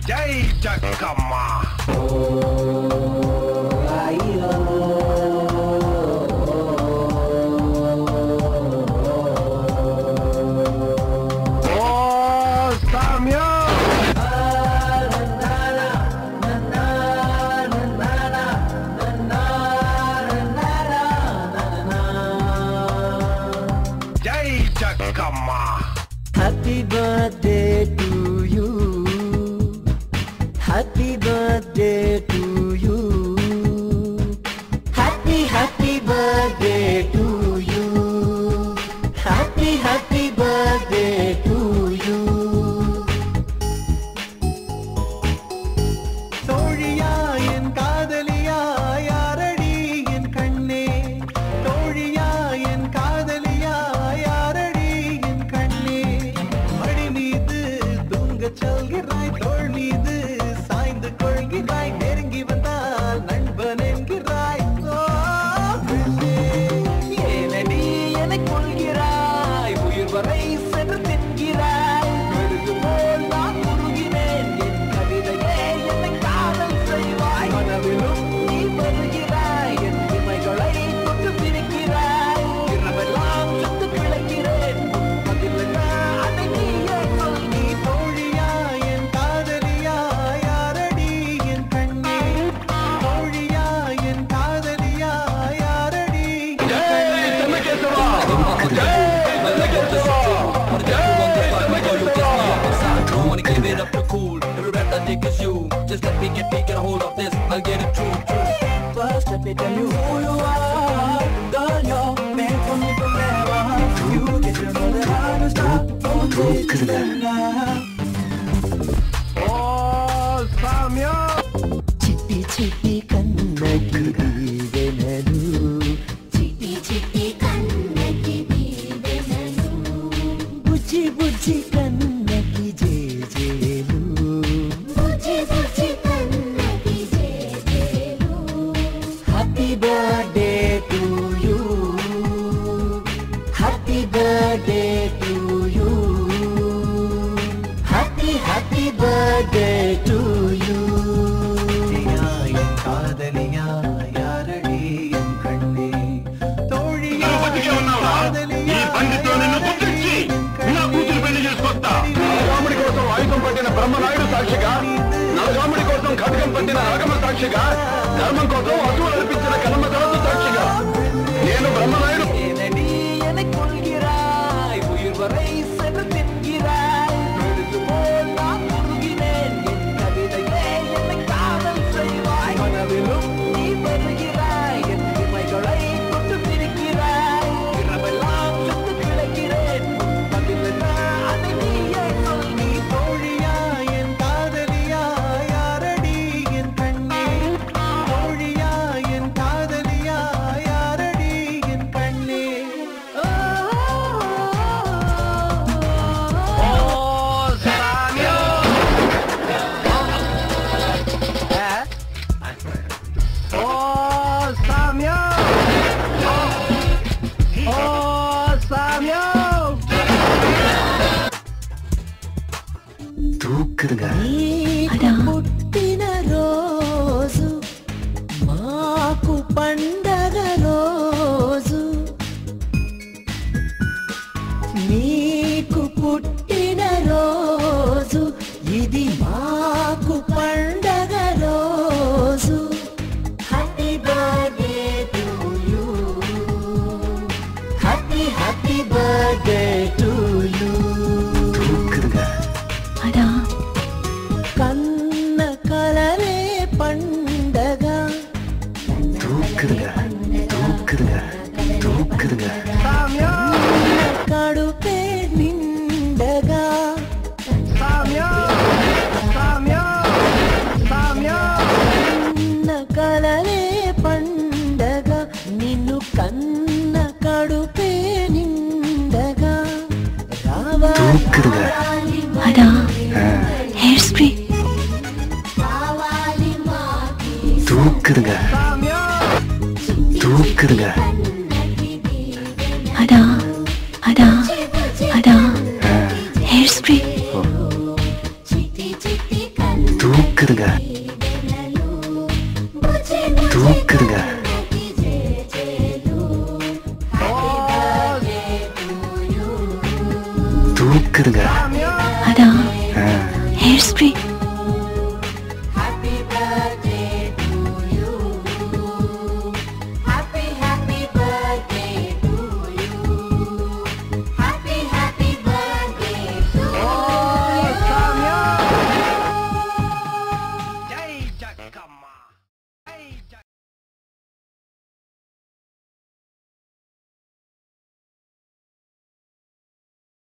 జై Jakkamma Happy birthday to you. Happy birthday to you. Happy birthday to you. Happy birthday to you. தோழியா என் காதலியா யாரடி என் கண்ணே தோழியா என் காதலியா யாரடி என் கண்ணே மடி மீது தூங்க சொல்கிறாய் தோள் மீது சாய்ந்து கொள்கிறாய் நெருங்கி வந்தால் நண்பன் என்கிறாய் ஏனடி என்னை கொள்கிறாய் உயிர் வரை சென்று தின்கிறாய் மெழுகு போல் நான் உருகினேன் என் கவிதையே என்னை காதல் செய்வாய் கனவிலும் நீ வருகிறாய் என் இமைகளை தொட்டு பிரிக்கிறாய் இரவெல்லாம் சுட்டு பிழைக்கிறேன் பதிலென்ன அதை நீயே சொல் நீ தோழியா என் காதலியா யாரடி என் கண்ணே தோழியா என் காதலியா யாரடி Give it up to cool, every rap that niggas you. Just let me get a hold of this, I'll get it true. First let me tell you who you are. Girl, you're meant for me forever. You get to know that I don't stop for this now. Oh, Samya! Chitti chitti kannaki venanu. చిట్టి చిట్టి కన్నకి దీవెనలు Bujji bujji kannaki jejelu. బుజ్జి బుజ్జి కన్నకి జేజేలు Happy birthday to you. Happy birthday to you. Happy birthday to you. என் காதலியா யாரடி என் கண்ணே தோழியா ఈ బండితో నిన్ను గుర్తించి నా కూతురు పెళ్లి చేసుకొస్తా నలగాముడి కోసం ఆయుధం పట్టిన బ్రహ్మనాయుడు సాక్షిగా నలగాముడి కోసం ఖడ్గం పట్టిన రాగమ సాక్షిగా ధర్మం కోసం అసువులు అర్పించిన కలమదాసు సాక్షిగా నేను బ్రహ్మనాయుడు ஏனடி என்னை கொள்கிறாய் உயிர் வரை சென்று தின்கிறாய் மெழுகு போல் நான் உருகினேன் என் கவிதையே என்னை காதல் செய்வாய் கனவிலும் நீ வருகிறாய் என் இமைகளை தொட்டு பிரிக்கிறாய் இரவெல்லாம் சுட்டு பிழைக்கிறேன் பதிலென்ன அதை நீயே சொல் நீ தோழியா என் காதலியா யாரடி என் கண்ணே தோழியா என் காதலியா யாரடி என் கண்ணே పుట్టిన రోజు మాకు పండగ రోజు నీకు పుట్టిన రోజు ఇది మాకు పండగ రోజు happy birthday to you happy birthday to you కన్న కలరే పండగ కడుపే నిండగా కన్న కలరే పండగ నిన్ను కన్న కడుపే నిండగా రావా అదా హెయిర్ స్ప్రే కావాలి మాకి కన్నకి దీవెనలు అదా అదా అదా హెయిర్ స్ప్రే చిట్టి చిట్టి కన్న தூக்குதுங்க தூக்குதுங்க தூக்குதுங்க அதான் ஹேர் ஸ்ப்ரே